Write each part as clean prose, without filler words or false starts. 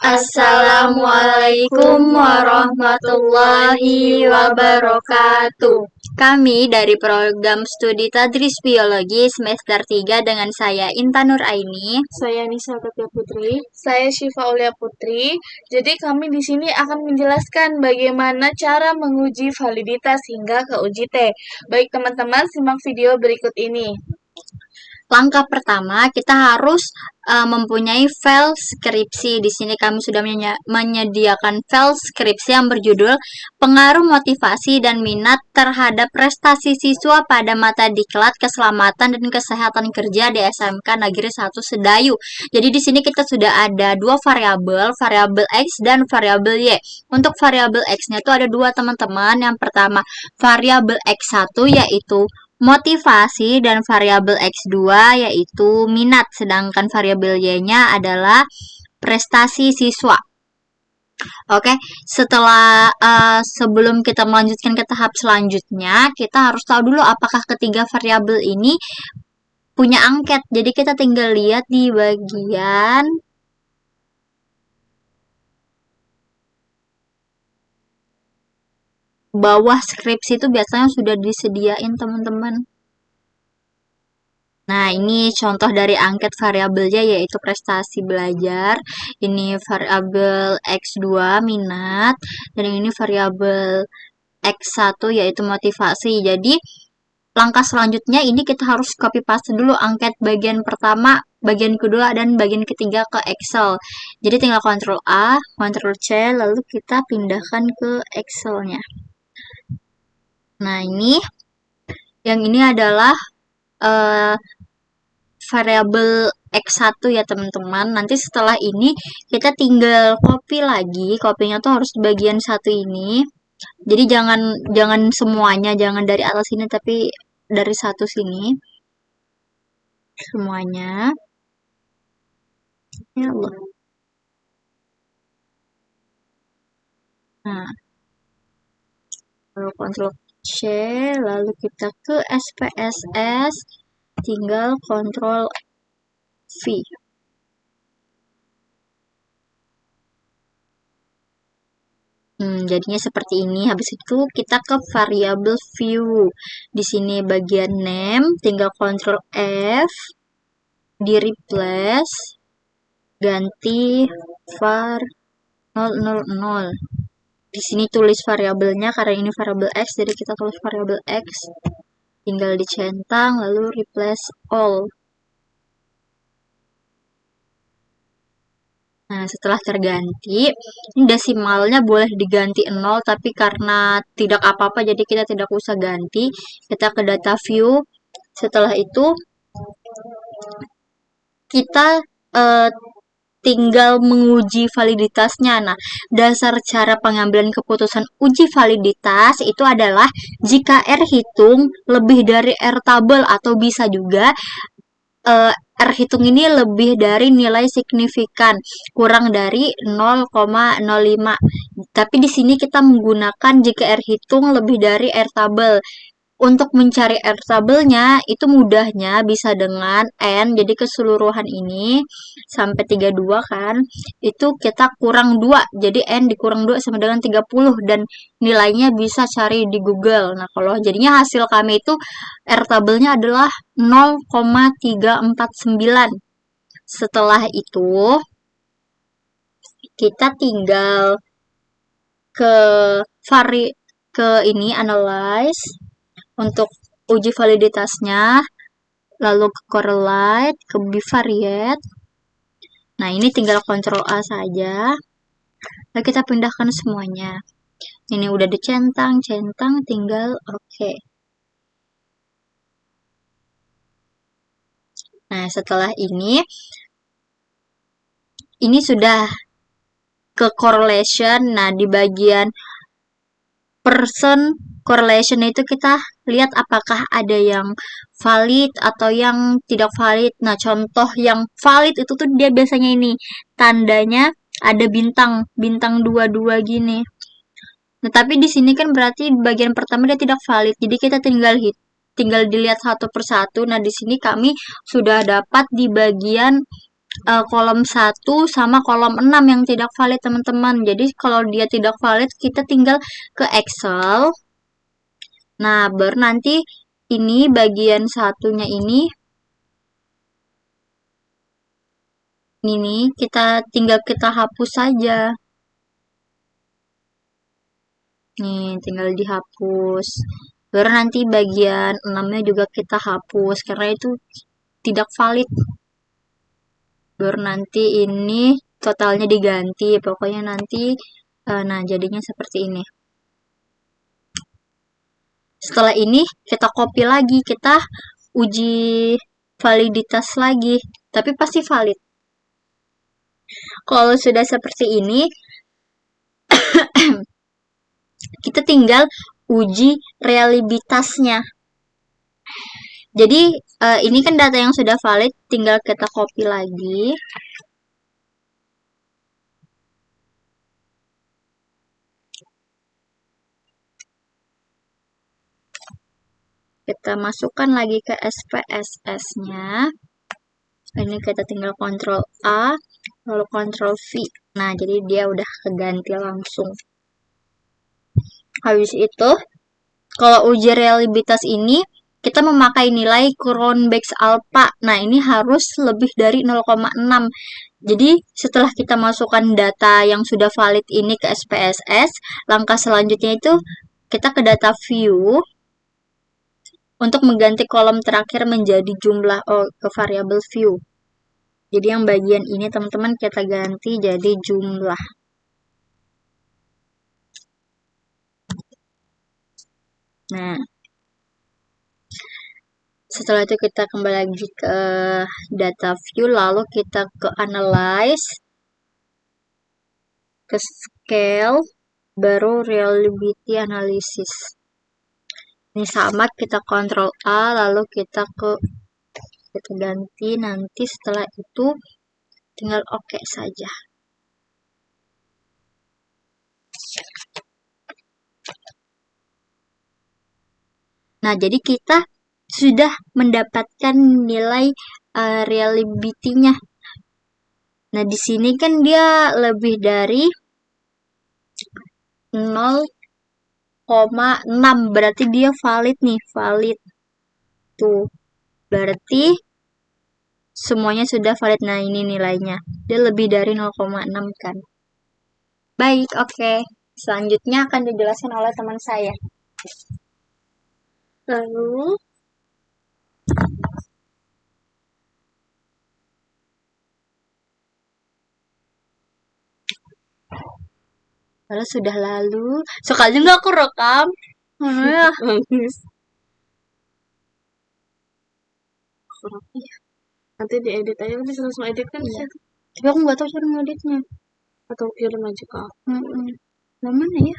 Assalamualaikum warahmatullahi wabarakatuh. Kami dari program studi Tadris Biologi semester 3 dengan saya Intan Nur Aini. Saya Nisa Katia Putri. Saya Syifa Aulia Putri. Jadi kami di sini akan menjelaskan bagaimana cara menguji validitas hingga ke uji T. Baik teman-teman, simak video berikut ini. Langkah pertama, kita harus mempunyai file skripsi. Di sini kami sudah menyediakan file skripsi yang berjudul Pengaruh Motivasi dan Minat Terhadap Prestasi Siswa pada Mata Diklat Keselamatan dan Kesehatan Kerja di SMK Negeri 1 Sedayu. Jadi di sini kita sudah ada dua variabel X dan variabel Y. Untuk variabel X-nya itu ada dua teman-teman. Yang pertama, variabel X1 yaitu motivasi dan variabel X2 yaitu minat, sedangkan variabel Y-nya adalah prestasi siswa. Oke, setelah sebelum kita melanjutkan ke tahap selanjutnya, kita harus tahu dulu apakah ketiga variabel ini punya angket. Jadi kita tinggal lihat di bagian bawah skripsi itu biasanya sudah disediain teman-teman. Nah, ini contoh dari angket variabelnya yaitu prestasi belajar. Ini variabel X2 minat dan ini variabel X1 yaitu motivasi. Jadi, langkah selanjutnya ini kita harus copy paste dulu angket bagian pertama, bagian kedua dan bagian ketiga ke Excel. Jadi tinggal Ctrl A, Ctrl C lalu kita pindahkan ke Excel-nya. Nah, yang ini adalah variabel X1 ya teman-teman. Nanti setelah ini kita tinggal copy lagi. Copy-nya tuh harus di bagian satu ini. Jadi jangan semuanya, jangan dari atas sini tapi dari satu sini. Semuanya. Ya Allah. Nah. Lalu Ctrl C, lalu kita ke SPSS, tinggal Ctrl V. Jadinya seperti ini. Habis itu kita ke variabel view. Di sini bagian name, tinggal Ctrl F, di replace, ganti var 000. Di sini tulis variabelnya karena ini variabel X, jadi kita tulis variabel X. Tinggal dicentang, lalu replace all. Nah, setelah terganti, ini desimalnya boleh diganti 0, tapi karena tidak apa-apa, jadi kita tidak usah ganti. Kita ke data view. Setelah itu, kita tinggal menguji validitasnya. Nah, dasar cara pengambilan keputusan uji validitas itu adalah jika R hitung lebih dari R tabel atau bisa juga R hitung ini lebih dari nilai signifikan, kurang dari 0,05. Tapi di sini kita menggunakan jika R hitung lebih dari R tabel. Untuk mencari R tabelnya itu mudahnya bisa dengan N, jadi keseluruhan ini sampai 32 kan, itu kita kurang 2, jadi N dikurang 2 sama dengan 30 dan nilainya bisa cari di Google. Nah, kalau jadinya hasil kami itu R tabelnya adalah 0,349. Setelah itu kita tinggal ke ini analyze untuk uji validitasnya, lalu ke correlate, ke bivariate. Nah, ini tinggal Ctrl A saja. Lalu kita pindahkan semuanya. Ini udah dicentang, tinggal oke. Nah, setelah ini sudah ke correlation. Nah, di bagian person correlation itu kita lihat apakah ada yang valid atau yang tidak valid. Nah, contoh yang valid itu tuh dia biasanya ini tandanya ada bintang 22 gini. Nah, tapi di sini kan berarti bagian pertama dia tidak valid. Jadi kita tinggal dilihat satu persatu. Nah, di sini kami sudah dapat di bagian kolom 1 sama kolom 6 yang tidak valid teman-teman. Jadi kalau dia tidak valid kita tinggal ke Excel. Nah, baru nanti ini bagian satunya ini kita tinggal kita hapus saja. Nih, tinggal dihapus. Baru nanti bagian 6-nya juga kita hapus karena itu tidak valid. Baru nanti ini totalnya diganti. Pokoknya nanti nah jadinya seperti ini. Setelah ini kita copy lagi, kita uji validitas lagi, tapi pasti valid. Kalau sudah seperti ini, kita tinggal uji reliabilitasnya. Jadi ini kan data yang sudah valid, tinggal kita copy lagi. Kita masukkan lagi ke SPSS-nya. Ini kita tinggal Ctrl A, lalu Ctrl V. Nah, jadi dia udah keganti langsung. Habis itu, kalau uji reliabilitas ini, kita memakai nilai Cronbach's alpha. Nah, ini harus lebih dari 0,6. Jadi, setelah kita masukkan data yang sudah valid ini ke SPSS, langkah selanjutnya itu kita ke data view untuk mengganti kolom terakhir menjadi jumlah ke variabel view. Jadi yang bagian ini teman-teman kita ganti jadi jumlah. Nah, setelah itu kita kembali lagi ke data view, lalu kita ke analyze, ke scale, baru reliability analysis. Ini sama, kita Ctrl A, lalu kita ganti, nanti setelah itu tinggal OK saja. Nah, jadi kita sudah mendapatkan nilai reliability-nya. Nah, di sini kan dia lebih dari 0,6, berarti dia valid nih, valid. Tuh, berarti semuanya sudah valid. Nah, ini nilainya. Dia lebih dari 0,6 kan. Baik, oke. Selanjutnya akan dijelaskan oleh teman saya. Lalu sudah lalu. Soalnya nggak aku rekam. Ya. bagus. Nanti diedit aja, bisa langsung edit kan? Iya. Tapi aku nggak tahu cara ngeditnya. Atau kirim aja ke aku. Mana ya?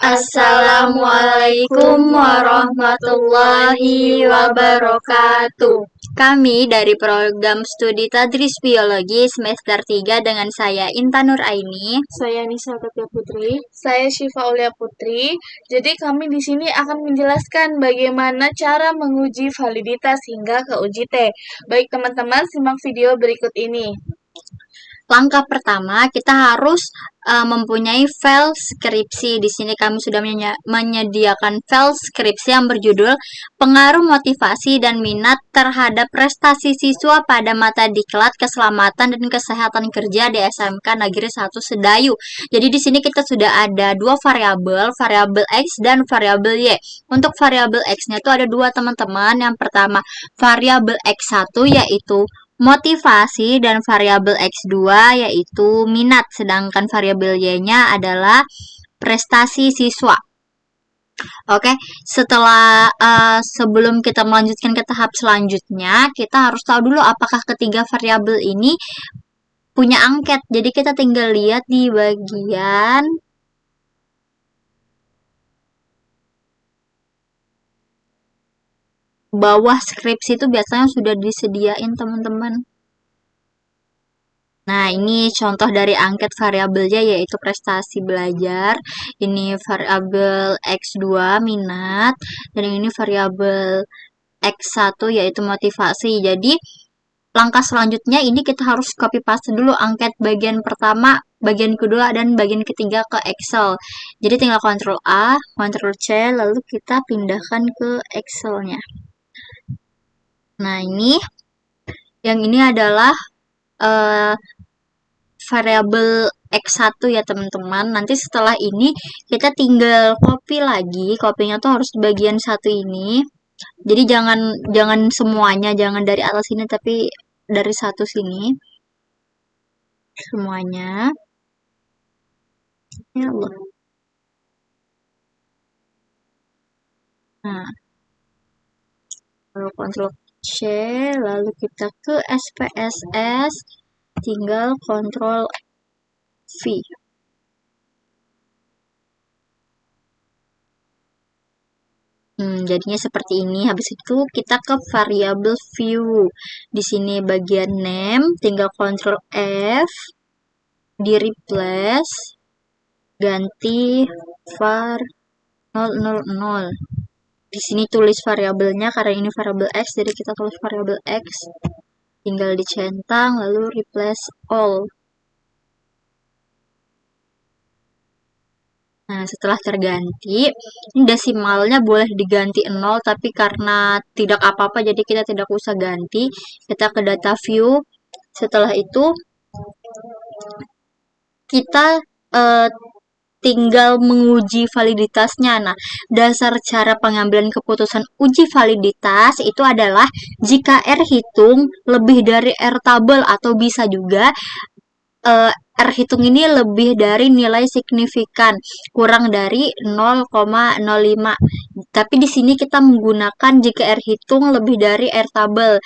Assalamualaikum warahmatullahi wabarakatuh. Kami dari program studi Tadris Biologi semester 3 dengan saya Intan Nur Aini. Saya Nisa Katia Putri. Saya Syifa Aulia Putri. Jadi kami di sini akan menjelaskan bagaimana cara menguji validitas hingga ke uji T. Baik teman-teman, simak video berikut ini. Langkah pertama, kita harus mempunyai file skripsi. Di sini kami sudah menyediakan file skripsi yang berjudul Pengaruh Motivasi dan Minat Terhadap Prestasi Siswa pada Mata Diklat Keselamatan dan Kesehatan Kerja di SMK Negeri 1 Sedayu. Jadi di sini kita sudah ada dua variabel X dan variabel Y. Untuk variabel X-nya itu ada dua teman-teman. Yang pertama, variabel X1 yaitu motivasi dan variabel X2 yaitu minat, sedangkan variabel Y-nya adalah prestasi siswa. Oke, setelah sebelum kita melanjutkan ke tahap selanjutnya, kita harus tahu dulu apakah ketiga variabel ini punya angket. Jadi kita tinggal lihat di bagian bawah skripsi itu biasanya sudah disediain teman-teman. Nah, ini contoh dari angket variabelnya yaitu prestasi belajar. Ini variabel X2 minat dan ini variabel X1 yaitu motivasi. Jadi, langkah selanjutnya ini kita harus copy paste dulu angket bagian pertama, bagian kedua dan bagian ketiga ke Excel. Jadi tinggal Ctrl A, Ctrl C lalu kita pindahkan ke Excelnya. Nah, yang ini adalah variabel X1 ya teman-teman. Nanti setelah ini kita tinggal copy lagi. Copy-nya tuh harus di bagian satu ini. Jadi jangan semuanya, jangan dari atas sini tapi dari satu sini. Semuanya. Ya Allah. Nah. Lalu Ctrl C, lalu kita ke SPSS, tinggal Ctrl V. Jadinya seperti ini. Habis itu kita ke variabel view. Di sini bagian name, tinggal Ctrl F, di replace, ganti var 000. Di sini tulis variabelnya karena ini variabel X, jadi kita tulis variabel X. Tinggal dicentang, lalu replace all. Nah, setelah terganti, ini desimalnya boleh diganti 0, tapi karena tidak apa-apa, jadi kita tidak usah ganti. Kita ke data view. Setelah itu, kita tinggal menguji validitasnya. Nah, dasar cara pengambilan keputusan uji validitas itu adalah jika R hitung lebih dari R tabel atau bisa juga R hitung ini lebih dari nilai signifikan, kurang dari 0,05. Tapi di sini kita menggunakan jika R hitung lebih dari R tabel.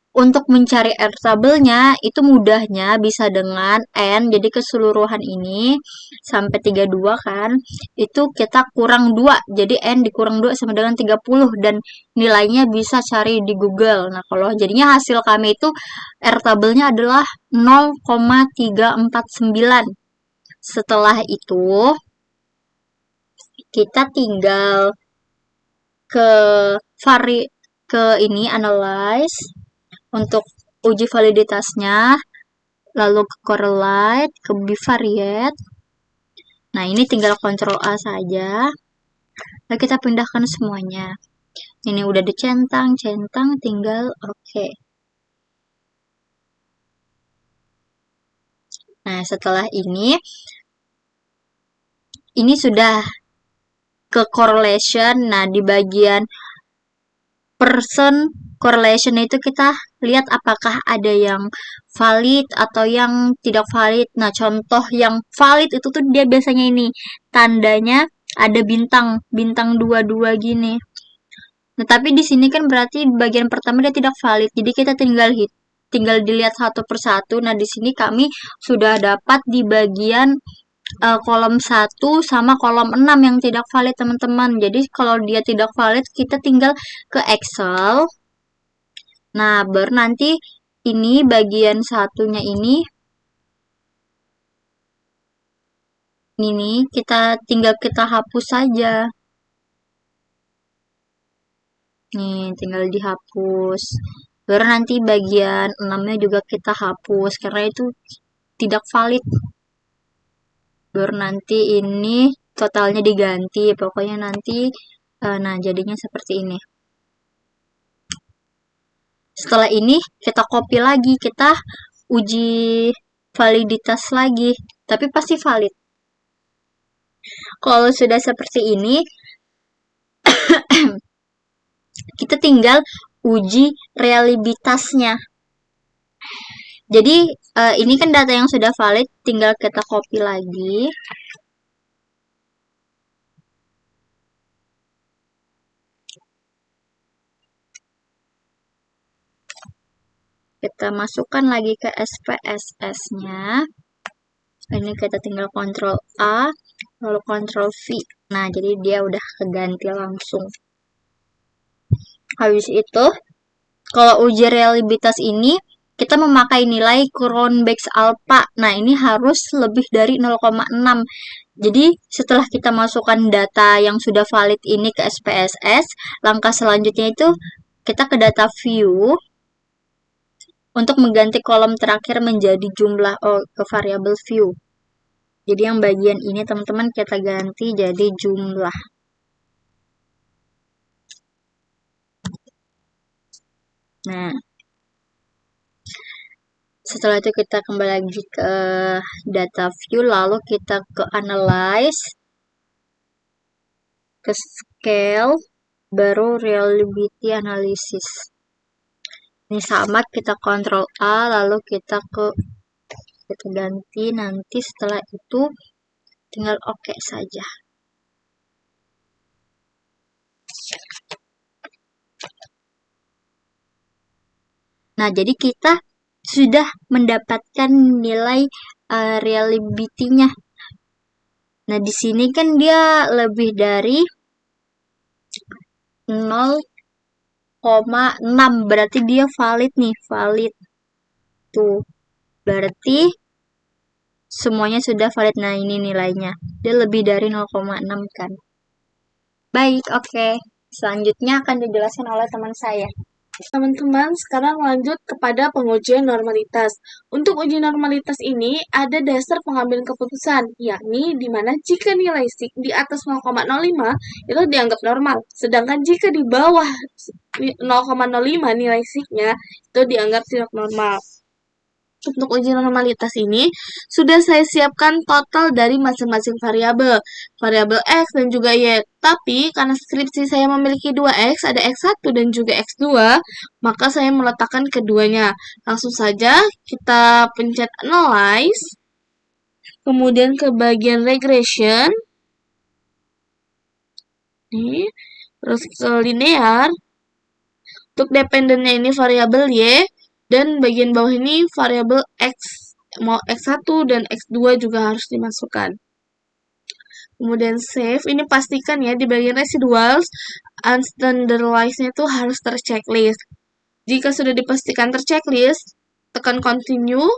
Untuk mencari R tabelnya itu mudahnya bisa dengan N, jadi keseluruhan ini sampai 32 kan, itu kita kurang 2, jadi N dikurang 2 sama dengan 30 dan nilainya bisa cari di Google. Nah, kalau jadinya hasil kami itu R tabelnya adalah 0,349. Setelah itu kita tinggal ke ini analyze untuk uji validitasnya, lalu ke correlate, ke bivariate. Nah, ini tinggal Ctrl A saja. Lalu kita pindahkan semuanya. Ini udah dicentang, tinggal oke. Nah, setelah ini sudah ke correlation. Nah, di bagian person correlation itu kita lihat apakah ada yang valid atau yang tidak valid. Nah, contoh yang valid itu tuh dia biasanya ini tandanya ada bintang 22 gini. Nah, tapi di sini kan berarti bagian pertama dia tidak valid. Jadi kita tinggal dilihat satu persatu. Nah, di sini kami sudah dapat di bagian kolom 1 sama kolom 6 yang tidak valid teman-teman. Jadi kalau dia tidak valid kita tinggal ke Excel. Nah, baru nanti ini bagian satunya ini kita hapus saja. Nih, tinggal dihapus. Baru nanti bagian 6-nya juga kita hapus karena itu tidak valid. Baru nanti ini totalnya diganti. Pokoknya nanti nah jadinya seperti ini. Setelah ini kita copy lagi, kita uji validitas lagi, tapi pasti valid. Kalau sudah seperti ini, kita tinggal uji reliabilitasnya. Jadi ini kan data yang sudah valid, tinggal kita copy lagi. Kita masukkan lagi ke SPSS-nya. Ini kita tinggal Ctrl A, lalu Ctrl V. Nah, jadi dia udah keganti langsung. Habis itu, kalau uji reliabilitas ini, kita memakai nilai Cronbach's alpha. Nah, ini harus lebih dari 0,6. Jadi, setelah kita masukkan data yang sudah valid ini ke SPSS, langkah selanjutnya itu kita ke data view untuk mengganti kolom terakhir menjadi jumlah ke variabel view. Jadi yang bagian ini teman-teman kita ganti jadi jumlah. Nah, setelah itu kita kembali lagi ke data view, lalu kita ke analyze, ke scale, baru reliability analysis. Ini sama, kita Ctrl A, lalu kita ganti, nanti setelah itu tinggal oke saja. Nah, jadi kita sudah mendapatkan nilai reliability-nya. Nah, di sini kan dia lebih dari 0,6, berarti dia valid nih, valid. Tuh, berarti semuanya sudah valid. Nah, ini nilainya. Dia lebih dari 0,6 kan. Baik, oke. Selanjutnya akan dijelaskan oleh teman saya. Teman-teman, sekarang lanjut kepada pengujian normalitas. Untuk uji normalitas ini ada dasar pengambilan keputusan, yakni di mana jika nilai sig di atas 0,05 itu dianggap normal, sedangkan jika di bawah 0,05 nilai sig-nya itu dianggap tidak normal. Untuk uji normalitas ini sudah saya siapkan total dari masing-masing variabel, variabel X dan juga Y. Tapi karena skripsi saya memiliki 2X, ada X1 dan juga X2, maka saya meletakkan keduanya. Langsung saja kita pencet analyze, kemudian ke bagian regression, nih, terus ke linear. Untuk dependennya ini variabel Y, dan bagian bawah ini variabel X, mau X1 dan X2 juga harus dimasukkan. Kemudian save, ini pastikan ya di bagian residuals, unstandardized-nya itu harus terchecklist. Jika sudah dipastikan terchecklist, tekan continue,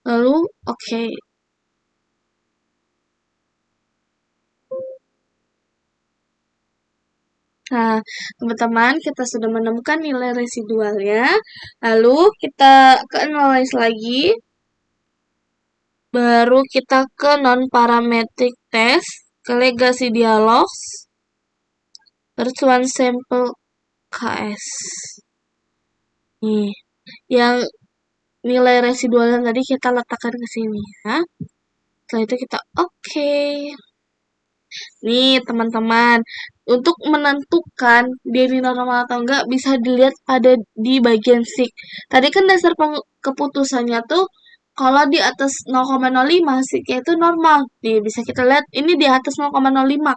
lalu oke. Nah, teman-teman, kita sudah menemukan nilai residualnya. Lalu kita ke analyze lagi. Baru kita ke non-parametric test, ke legacy dialogs, virtual sample KS. Nih, yang nilai residualnya tadi kita letakkan ke sini ya. Setelah itu kita oke. Nih, teman-teman, untuk menentukan dia normal atau enggak bisa dilihat di bagian sig. Tadi kan dasar keputusannya tuh kalau di atas 0,05 sig-nya itu normal. Nih, bisa kita lihat ini di atas 0,05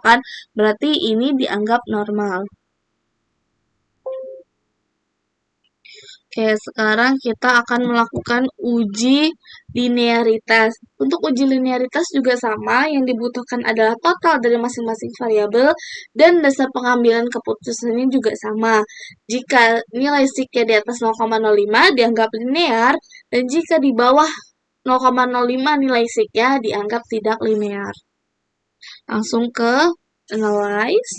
kan, berarti ini dianggap normal. Oke, sekarang kita akan melakukan uji linearitas. Untuk uji linearitas juga sama, yang dibutuhkan adalah total dari masing-masing variabel dan dasar pengambilan keputusan ini juga sama. Jika nilai siknya di atas 0,05 dianggap linear, dan jika di bawah 0,05 nilai siknya dianggap tidak linear. Langsung ke analyze.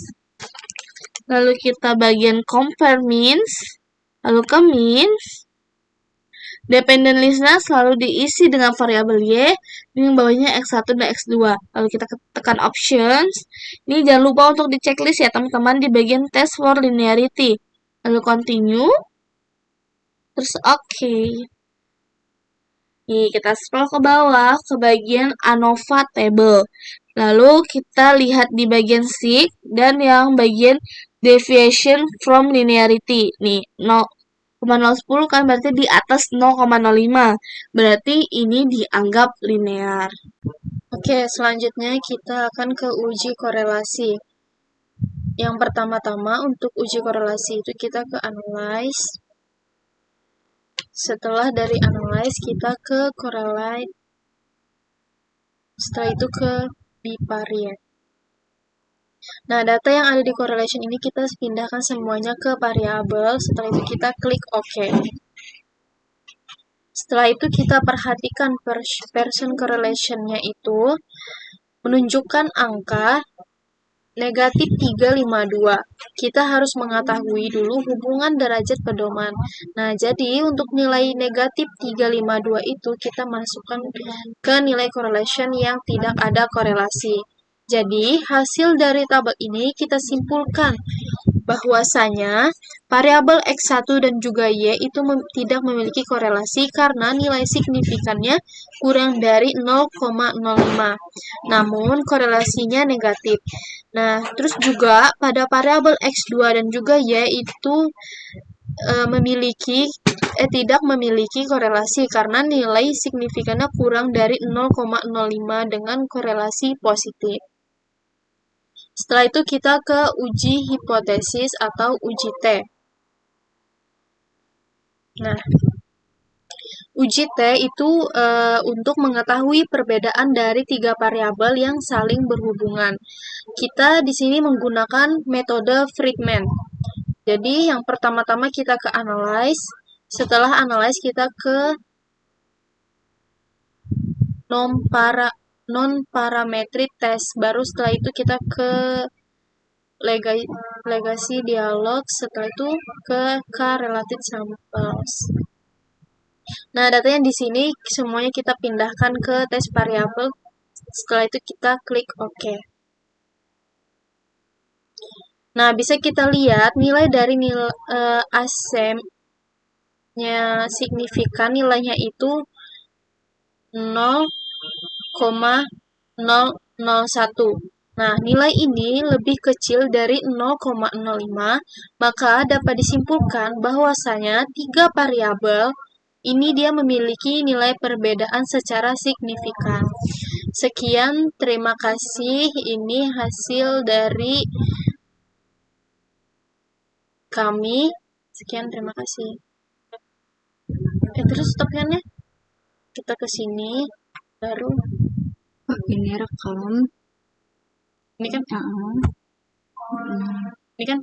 Lalu kita bagian compare means. Lalu ke means, dependent listnya selalu diisi dengan variabel Y, dengan bawahnya X1 dan X2. Lalu kita tekan options. Ini jangan lupa untuk di checklist ya teman-teman di bagian test for linearity. Lalu continue. Terus oke. Nih, kita scroll ke bawah ke bagian ANOVA table. Lalu kita lihat di bagian sig dan yang bagian deviation from linearity. Nih, 0,010 kan berarti di atas 0,05. Berarti ini dianggap linear. Oke, selanjutnya kita akan ke uji korelasi. Yang pertama-tama untuk uji korelasi itu kita ke analyze. Setelah dari analyze kita ke correlate. Setelah itu ke bivariate. Nah, data yang ada di correlation ini kita pindahkan semuanya ke variabel. Setelah itu kita klik OK. Setelah itu kita perhatikan Pearson correlation-nya itu menunjukkan angka negatif 352. Kita harus mengetahui dulu hubungan derajat pedoman. Nah, jadi untuk nilai negatif 352 itu kita masukkan ke nilai correlation yang tidak ada korelasi. Jadi, hasil dari tabel ini kita simpulkan bahwasanya variabel X1 dan juga Y itu tidak memiliki korelasi karena nilai signifikannya kurang dari 0,05. Namun, korelasinya negatif. Nah, terus juga pada variabel X2 dan juga Y itu tidak memiliki korelasi karena nilai signifikannya kurang dari 0,05 dengan korelasi positif. Setelah itu kita ke uji hipotesis atau uji T. Nah, uji T itu untuk mengetahui perbedaan dari tiga variabel yang saling berhubungan. Kita di sini menggunakan metode Friedman. Jadi yang pertama-tama kita ke analyze. Setelah analyze kita ke non-parametric test. Baru setelah itu kita ke legasi dialog. Setelah itu ke correlated samples. Nah, datanya di sini semuanya kita pindahkan ke tes variabel. Setelah itu kita klik OK. Nah, bisa kita lihat nilai dari nilai ASEM-nya signifikan, nilainya itu 0,001. Nah, nilai ini lebih kecil dari 0,05, maka dapat disimpulkan bahwasanya tiga variabel ini dia memiliki nilai perbedaan secara signifikan. Sekian, terima kasih. Ini hasil dari kami. Sekian, terima kasih. Terus stopnya kita ke sini, baru ini rekam. ini kan, ini kan.